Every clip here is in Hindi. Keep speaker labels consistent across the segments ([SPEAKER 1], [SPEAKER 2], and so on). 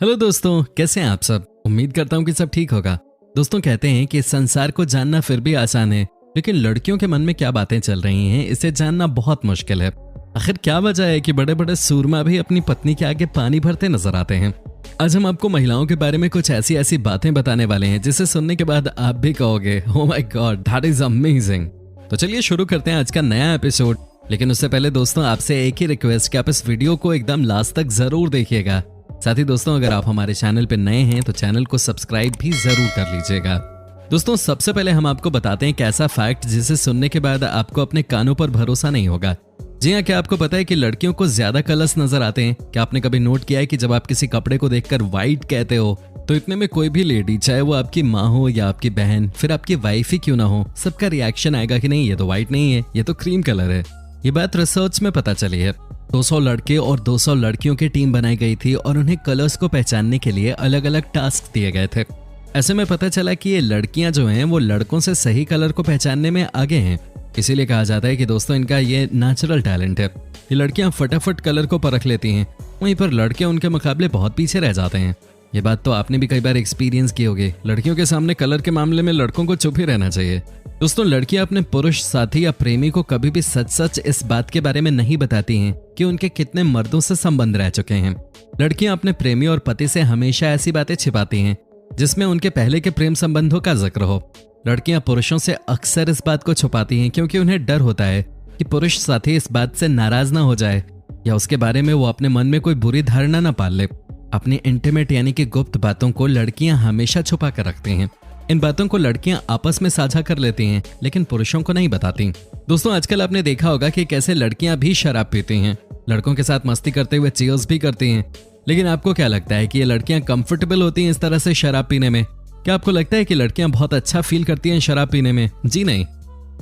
[SPEAKER 1] हेलो दोस्तों, कैसे हैं आप सब। उम्मीद करता हूँ कि सब ठीक होगा। दोस्तों, कहते हैं कि संसार को जानना फिर भी आसान है, लेकिन लड़कियों के मन में क्या बातें चल रही हैं इसे जानना बहुत मुश्किल है। आखिर क्या वजह है कि बड़े बड़े सूरमा भी अपनी पत्नी के आगे पानी भरते नजर आते हैं। आज हम आपको महिलाओं के बारे में कुछ ऐसी ऐसी बातें बताने वाले हैं जिसे सुनने के बाद आप भी कहोगे oh my God, that is amazing. तो चलिए शुरू करते हैं आज का नया एपिसोड। लेकिन उससे पहले दोस्तों, आपसे एक ही रिक्वेस्ट कि आप इस वीडियो को एकदम लास्ट तक जरूर देखिएगा। साथ ही दोस्तों, अगर आप हमारे चैनल पर नए हैं तो चैनल को सब्सक्राइब भी जरूर कर लीजिएगा। दोस्तों, सबसे पहले हम आपको बताते हैं एक ऐसा फैक्ट जिसे सुनने के बाद आपको अपने कानों पर भरोसा नहीं होगा। जी हाँ, क्या आपको पता है कि लड़कियों को ज्यादा कलर्स नजर आते हैं? क्या आपने कभी नोट किया है कि जब आप किसी कपड़े को देखकर व्हाइट कहते हो तो इतने में कोई भी लेडी, चाहे वो आपकी माँ हो या आपकी बहन, फिर आपकी वाइफ ही क्यों ना हो, सबका रिएक्शन आएगा कि नहीं, ये तो व्हाइट नहीं है, ये तो क्रीम कलर है। ये बात रिसर्च में पता चली है। 200 लड़के और 200 लड़कियों की टीम बनाई गई थी और उन्हें कलर्स को पहचानने के लिए अलग अलग टास्क दिए गए थे। ऐसे में पता चला कि ये लड़कियां जो हैं वो लड़कों से सही कलर को पहचानने में आगे हैं। इसीलिए कहा जाता है कि दोस्तों, इनका ये नेचुरल टैलेंट है। ये लड़कियां फटाफट कलर को परख लेती हैं, वहीं पर लड़के उनके मुकाबले बहुत पीछे रह जाते हैं। ये बात तो आपने भी कई बार एक्सपीरियंस की होगी। लड़कियों के सामने कलर के मामले में लड़कों को चुप ही रहना चाहिए। दोस्तों, लड़कियां अपने पुरुष साथी या प्रेमी को कभी भी सच सच इस बात के बारे में नहीं बताती हैं कि उनके कितने मर्दों से संबंध रह चुके हैं। लड़कियां अपने प्रेमी और पति से हमेशा ऐसी बातें छिपाती हैं जिसमें उनके पहले के प्रेम संबंधों का जिक्र हो। लड़कियां पुरुषों से अक्सर इस बात को छुपाती हैं क्योंकि उन्हें डर होता है कि पुरुष साथी इस बात से नाराज ना हो जाए या उसके बारे में वो अपने मन में कोई बुरी धारणा ना पाल ले। अपनी इंटीमेट यानी कि गुप्त बातों को लड़कियां हमेशा छुपा कर रखती हैं। इन बातों को लड़कियां आपस में साझा कर लेती हैं, लेकिन पुरुषों को नहीं बताती। दोस्तों, आजकल आपने देखा होगा कि कैसे लड़कियां भी शराब पीती हैं, लड़कों के साथ मस्ती करते हुए चीयर्स भी करती हैं। लेकिन आपको क्या लगता है कि ये लड़कियां कंफर्टेबल होती हैं इस तरह से शराब पीने में? क्या आपको लगता है कि लड़कियां बहुत अच्छा फील करती हैं शराब पीने में? जी नहीं।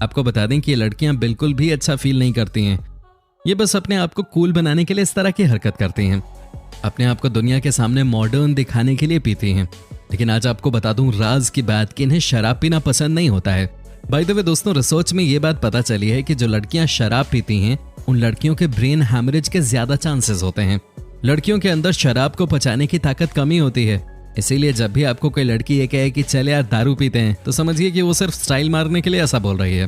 [SPEAKER 1] आपको बता दें कि ये लड़कियां बिल्कुल भी अच्छा फील नहीं करती हैं। ये बस अपने आप को कूल बनाने के लिए इस तरह की हरकत करती हैं, अपने आप को दुनिया के सामने मॉडर्न दिखाने के लिए पीती हैं। लेकिन आज आपको बता दूं राज की बात कि इन्हें शराब पीना पसंद नहीं होता है। बाय द वे दोस्तों, रिसर्च में ये बात पता चली है कि जो लड़कियां शराब पीती हैं उन लड़कियों के ब्रेन हैमरेज के ज्यादा चांसेस होते हैं। लड़कियों के अंदर शराब को पचाने की ताकत कमी होती है। इसीलिए जब भी आपको कोई लड़की ये कहे कि चल यार दारू पीते हैं, तो समझिए कि वो सिर्फ स्टाइल मारने के लिए ऐसा बोल रही है।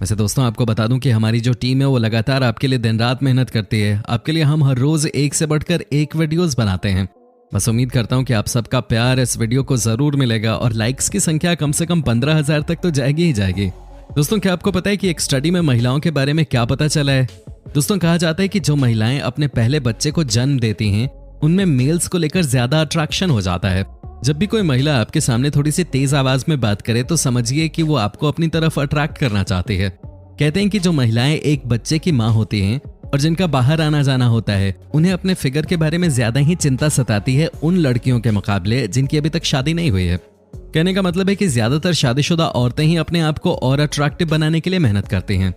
[SPEAKER 1] वैसे दोस्तों, आपको बता दूं कि हमारी जो टीम है वो लगातार आपके लिए दिन रात मेहनत करती है। आपके लिए हम हर रोज एक से बढ़कर एक वीडियोस बनाते हैं। बस उम्मीद करता हूं कि आप सबका प्यार इस वीडियो को जरूर मिलेगा और लाइक्स की संख्या कम से कम 15,000 तक तो जाएगी ही जाएगी। दोस्तों, क्या आपको पता है कि एक स्टडी में महिलाओं के बारे में क्या पता चला है? दोस्तों, कहा जाता है कि जो महिलाएं अपने पहले बच्चे को जन्म देती हैं उनमें मेल्स को लेकर ज्यादा अट्रैक्शन हो जाता है। जब भी कोई महिला आपके सामने थोड़ी सी तेज आवाज में बात करे तो समझिए कि वो आपको अपनी तरफ अट्रैक्ट करना चाहती है। कहते हैं कि जो महिलाएं एक बच्चे की माँ होती हैं और जिनका बाहर आना जाना होता है, उन्हें अपने फिगर के बारे में ज्यादा ही चिंता सताती है उन लड़कियों के मुकाबले जिनकी अभी तक शादी नहीं हुई है। कहने का मतलब है कि ज्यादातर शादीशुदा औरतें ही अपने आप को और अट्रैक्टिव बनाने के लिए मेहनत करती हैं।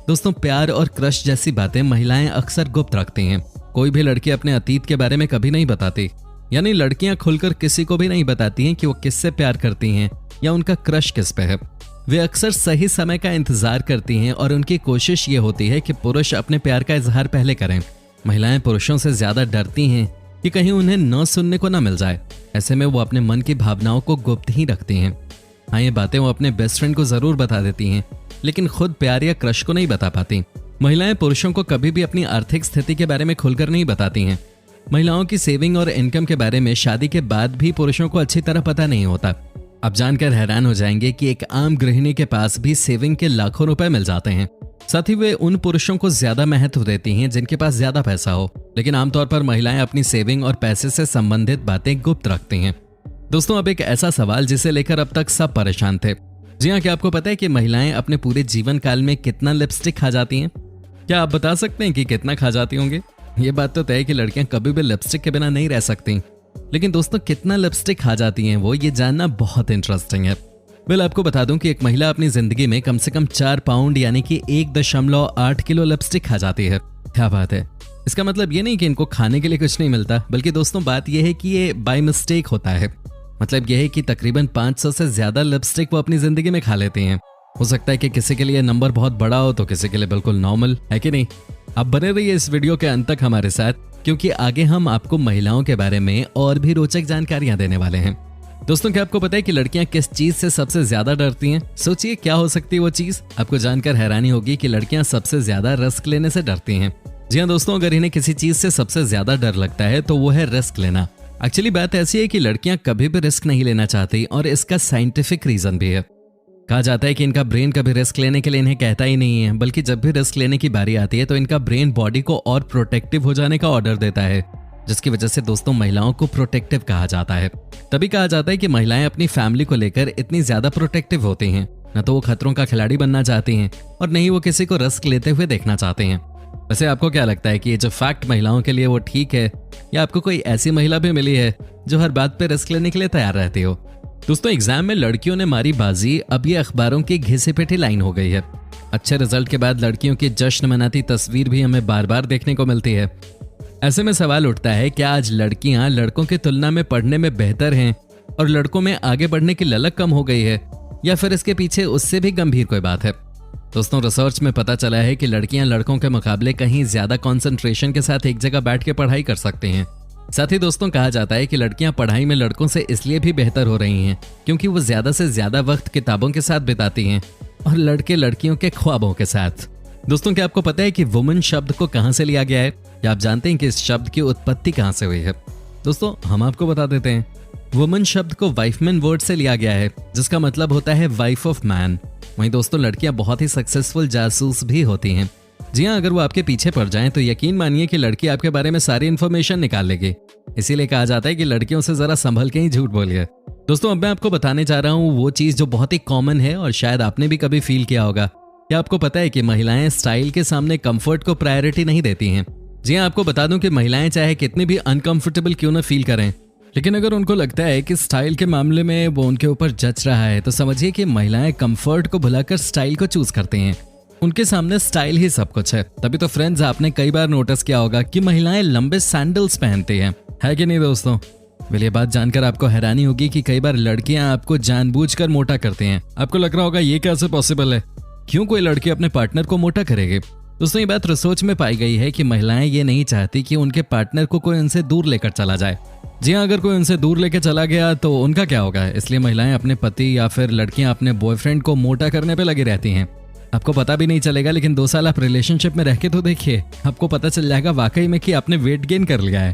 [SPEAKER 1] दोस्तों, प्यार और क्रश जैसी बातें महिलाएं अक्सर गुप्त रखती हैं। कोई भी लड़की अपने अतीत के बारे में कभी नहीं बताती, यानी लड़कियां खुलकर किसी को भी नहीं बताती हैं कि वो किससे प्यार करती हैं या उनका क्रश किस पे है। वे अक्सर सही समय का इंतजार करती हैं और उनकी कोशिश ये होती है कि पुरुष अपने प्यार का इजहार पहले करें। महिलाएं पुरुषों से ज्यादा डरती हैं कि कहीं उन्हें न सुनने को न मिल जाए। ऐसे में वो अपने मन की भावनाओं को गुप्त ही रखती हैं। हाँ, ये बातें वो अपने बेस्ट फ्रेंड को जरूर बता देती हैं, लेकिन खुद प्यार या क्रश को नहीं बता पाती। महिलाएं पुरुषों को कभी भी अपनी आर्थिक स्थिति के बारे में खुलकर नहीं बताती हैं। महिलाओं की सेविंग और इनकम के बारे में शादी के बाद भी पुरुषों को अच्छी तरह पता नहीं होता। आप जानकर हैरान हो जाएंगे कि एक आम गृहिणी के पास भी सेविंग के लाखों रुपए मिल जाते हैं। साथ ही वे उन पुरुषों को ज्यादा महत्व देती हैं जिनके पास ज्यादा पैसा हो। लेकिन आमतौर पर महिलाएं अपनी सेविंग और पैसे से संबंधित बातें गुप्त रखती हैं। दोस्तों, अब एक ऐसा सवाल जिसे लेकर अब तक सब परेशान थे। जी हाँ, क्या आपको पता है कि महिलाएं अपने पूरे जीवन काल में कितना लिपस्टिक खा जाती हैं? क्या आप बता सकते हैं कि कितना खा जाती होंगी? ये बात तो तय है कि लड़कियां कभी भी लिपस्टिक के बिना नहीं रह सकती, लेकिन दोस्तों कितना लिपस्टिक खा जाती हैं वो ये जानना बहुत इंटरेस्टिंग है। आपको बता दूं कि एक महिला अपनी जिंदगी में कम से कम 4 पाउंड यानी कि 1.8 किलो लिपस्टिक खा जाती है। क्या बात है। इसका मतलब ये नहीं कि इनको खाने के लिए कुछ नहीं मिलता, बल्कि दोस्तों बात यह है कि ये बाय मिस्टेक होता है। मतलब यह है कि तकरीबन 500 से ज्यादा लिपस्टिक वो अपनी जिंदगी में खा लेती हैं। हो सकता है कि किसी के लिए नंबर बहुत बड़ा हो तो किसी के लिए बिल्कुल नॉर्मल है कि नहीं। आप बने रहिए इस वीडियो के अंत तक हमारे साथ, क्योंकि आगे हम आपको महिलाओं के बारे में और भी रोचक जानकारियां देने वाले हैं। दोस्तों, क्या आपको पता है कि लड़कियां किस चीज से सबसे ज्यादा डरती हैं? सोचिए क्या हो सकती है वो चीज। आपको जानकर हैरानी होगी कि लड़कियां सबसे ज्यादा रिस्क लेने से डरती हैं। जी हाँ दोस्तों, अगर इन्हें किसी चीज से सबसे ज्यादा डर लगता है तो वो है रिस्क लेना। एक्चुअली बात ऐसी है कि लड़कियां कभी भी रिस्क नहीं लेना चाहती और इसका साइंटिफिक रीजन भी है। कहा जाता है कि इनका ब्रेन कभी रिस्क लेने के लिए इन्हें कहता ही नहीं है, बल्कि जब भी रिस्क लेने की बारी आती है तो इनका ब्रेन बॉडी को और प्रोटेक्टिव हो जाने का ऑर्डर देता है, जिसकी वजह से दोस्तों महिलाओं को प्रोटेक्टिव कहा जाता है। तभी कहा जाता है कि महिलाएं अपनी फैमिली को लेकर इतनी ज्यादा प्रोटेक्टिव होती हैं। न तो वो खतरों का खिलाड़ी बनना चाहती हैं और न ही वो किसी को रिस्क लेते हुए देखना चाहते हैं। वैसे आपको क्या लगता है कि ये जो फैक्ट महिलाओं के लिए वो ठीक है, या आपको कोई ऐसी महिला भी मिली है जो हर बात पे रिस्क लेने के लिए तैयार रहती हो? दोस्तों, एग्जाम में लड़कियों ने मारी बाजी अब ये अखबारों की घिसी पिटी लाइन हो गई है। अच्छे रिजल्ट के बाद लड़कियों की जश्न मनाती तस्वीर भी हमें बार बार देखने को मिलती है। ऐसे में सवाल उठता है, क्या आज लड़कियां लड़कों की तुलना में पढ़ने में बेहतर हैं और लड़कों में आगे बढ़ने की ललक कम हो गई है, या फिर इसके पीछे उससे भी गंभीर कोई बात है? दोस्तों, रिसर्च में पता चला है कि लड़कियां लड़कों के मुकाबले कहीं ज्यादा कंसंट्रेशन के साथ एक जगह बैठ के पढ़ाई कर सकती हैं। साथ ही दोस्तों, कहा जाता है कि लड़कियां पढ़ाई में लड़कों से इसलिए भी बेहतर हो रही हैं क्योंकि वो ज्यादा से ज्यादा वक्त किताबों के साथ बिताती हैं और लड़के लड़कियों के ख्वाबों के साथ। दोस्तों, क्या आपको पता है कि वुमन शब्द को कहां से लिया गया है, या आप जानते हैं कि इस शब्द की उत्पत्ति कहां से हुई है? दोस्तों, हम आपको बता देते हैं। वुमन शब्द को वाइफमैन वर्ड से लिया गया है, जिसका मतलब होता है वाइफ ऑफ मैन। वहीं दोस्तों, लड़कियां बहुत ही सक्सेसफुल जासूस भी होती हैं। जी हाँ, अगर वो आपके पीछे पड़ जाएं तो यकीन मानिए कि लड़की आपके बारे में सारी इन्फॉर्मेशन निकाल लेगी। इसीलिए कहा जाता है कि लड़कियों से जरा संभल के ही झूठ बोलिए। दोस्तों, अब मैं आपको बताने जा रहा हूँ वो चीज जो बहुत ही कॉमन है और शायद आपने भी कभी फील किया होगा। क्या आपको पता है कि महिलाएं स्टाइल के सामने कंफर्ट को प्रायोरिटी नहीं देती हैं? जी हाँ, आपको बता दूं कि महिलाएं चाहे कितनी भी अनकंफर्टेबल क्यों ना फील करें, लेकिन अगर उनको लगता है कि स्टाइल के मामले में वो उनके ऊपर जच रहा है तो समझिए कि महिलाएं कंफर्ट को भुलाकर स्टाइल को चूज करती हैं। उनके सामने स्टाइल ही सब कुछ है। तभी तो फ्रेंड्स, आपने कई बार नोटिस किया होगा कि महिलाएं लंबे सैंडल्स पहनती हैं, है कि नहीं दोस्तों? वेल, ये बात जानकर आपको हैरानी होगी कि कई बार लड़कियां आपको जानबूझकर मोटा करती हैं। आपको लग रहा होगा ये कैसे पॉसिबल है, क्यों कोई लड़की अपने पार्टनर को मोटा करेगी? दोस्तों, ये बात रिसर्च में पाई गई है कि महिलाएं ये नहीं चाहती कि उनके पार्टनर को कोई उनसे दूर लेकर चला जाए। जी हाँ, अगर कोई उनसे दूर लेकर चला गया तो उनका क्या होगा? इसलिए महिलाएं अपने पति या फिर लड़कियां अपने बॉयफ्रेंड को मोटा करने पे लगी रहती हैं। आपको पता भी नहीं चलेगा, लेकिन 2 साल आप रिलेशनशिप में रह के तो देखिए, आपको पता चल जाएगा वाकई में कि आपने वेट गेन कर लिया है।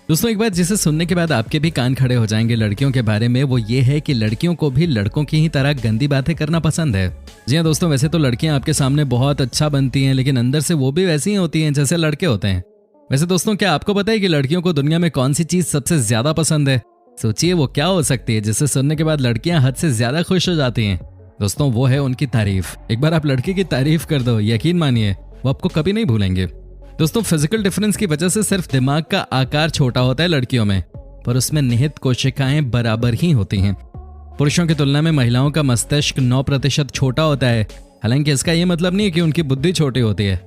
[SPEAKER 1] दोस्तों, एक बात जिसे सुनने के बाद आपके भी कान खड़े हो जाएंगे लड़कियों के बारे में, वो ये है कि लड़कियों को भी लड़कों की ही तरह गंदी बातें करना पसंद है। जी हाँ दोस्तों, वैसे तो लड़कियां आपके सामने बहुत अच्छा बनती हैं, लेकिन अंदर से वो भी वैसी ही होती हैं जैसे लड़के होते हैं। वैसे दोस्तों, क्या आपको पता है कि लड़कियों को दुनिया में कौन सी चीज सबसे ज्यादा पसंद है? सोचिए वो क्या हो सकती है जिसे सुनने के बाद लड़कियां हद से ज्यादा खुश हो जाती हैं। दोस्तों, वो है उनकी तारीफ। एक बार आप लड़की की तारीफ कर दो, यकीन मानिए वो आपको कभी नहीं भूलेंगे। दोस्तों, फिजिकल डिफरेंस की वजह से सिर्फ दिमाग का आकार छोटा होता है लड़कियों में, पर उसमें निहित कोशिकाएं बराबर ही होती हैं। पुरुषों की तुलना में महिलाओं का मस्तिष्क 9% छोटा होता है। हालांकि इसका यह मतलब नहीं है कि उनकी बुद्धि छोटी होती है,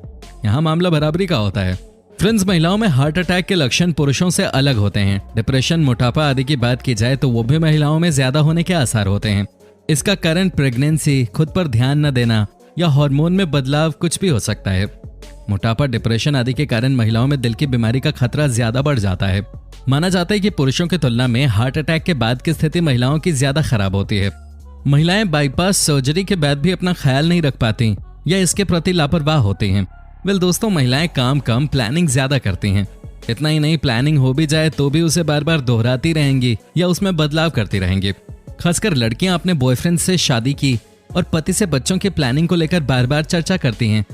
[SPEAKER 1] यहाँ मामला बराबरी का होता है। फ्रेंड्स, महिलाओं में हार्ट अटैक के लक्षण पुरुषों से अलग होते हैं। डिप्रेशन, मोटापा आदि की बात की जाए तो वो भी महिलाओं में ज्यादा होने के आसार होते हैं। इसका कारण प्रेगनेंसी, खुद पर ध्यान न देना या हार्मोन में बदलाव कुछ भी हो सकता है। मोटापा, डिप्रेशन आदि के कारण महिलाओं में दिल की बीमारी का खतरा ज्यादा बढ़ जाता है। माना जाता है कि पुरुषों की तुलना में हार्ट अटैक के बाद की स्थिति महिलाओं की ज्यादा खराब होती है। महिलाएं बाईपास सर्जरी के बाद भी अपना ख्याल नहीं रख पाती या इसके प्रति लापरवाह होती हैं। वेल दोस्तों, महिलाएं काम कम, प्लानिंग ज्यादा करती हैं। इतना ही नहीं, प्लानिंग हो भी जाए तो भी उसे बार बार दोहराती रहेंगी या उसमें बदलाव करती रहेंगी। खासकर लड़कियां अपने बॉयफ्रेंड से शादी की और पति से बच्चों की प्लानिंग को लेकर बार बार चर्चा करती हैं।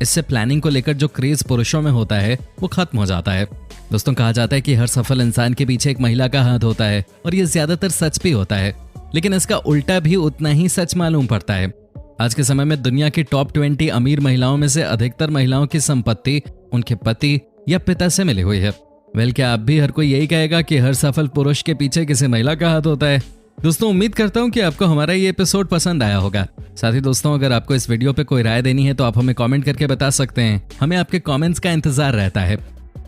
[SPEAKER 1] इससे प्लानिंग को लेकर जो क्रेज पुरुषों में होता है वो खत्म हो जाता है। दोस्तों, कहा जाता है कि हर सफल इंसान के पीछे एक महिला का हाथ होता है, और ये ज्यादातर सच भी होता है, लेकिन इसका उल्टा भी उतना ही सच मालूम पड़ता है। आज के समय में दुनिया की टॉप 20 अमीर महिलाओं में से अधिकतर महिलाओं की संपत्ति उनके पति या पिता से मिली हुई है। वेल, क्या आप भी हर कोई यही कहेगा कि हर सफल पुरुष के पीछे किसी महिला का हाथ होता है? दोस्तों, उम्मीद करता हूँ कि आपको हमारा ये एपिसोड पसंद आया होगा। साथ ही दोस्तों, अगर आपको इस वीडियो पे कोई राय देनी है तो आप हमें कमेंट करके बता सकते हैं। हमें आपके कमेंट्स का इंतजार रहता है।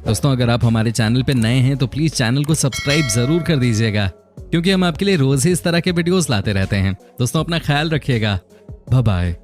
[SPEAKER 1] दोस्तों, अगर आप हमारे चैनल पे नए हैं तो प्लीज चैनल को सब्सक्राइब जरूर कर दीजिएगा, क्योंकि हम आपके लिए रोज ही इस तरह के वीडियोस लाते रहते हैं। दोस्तों, अपना ख्याल रखिएगा। Bye bye.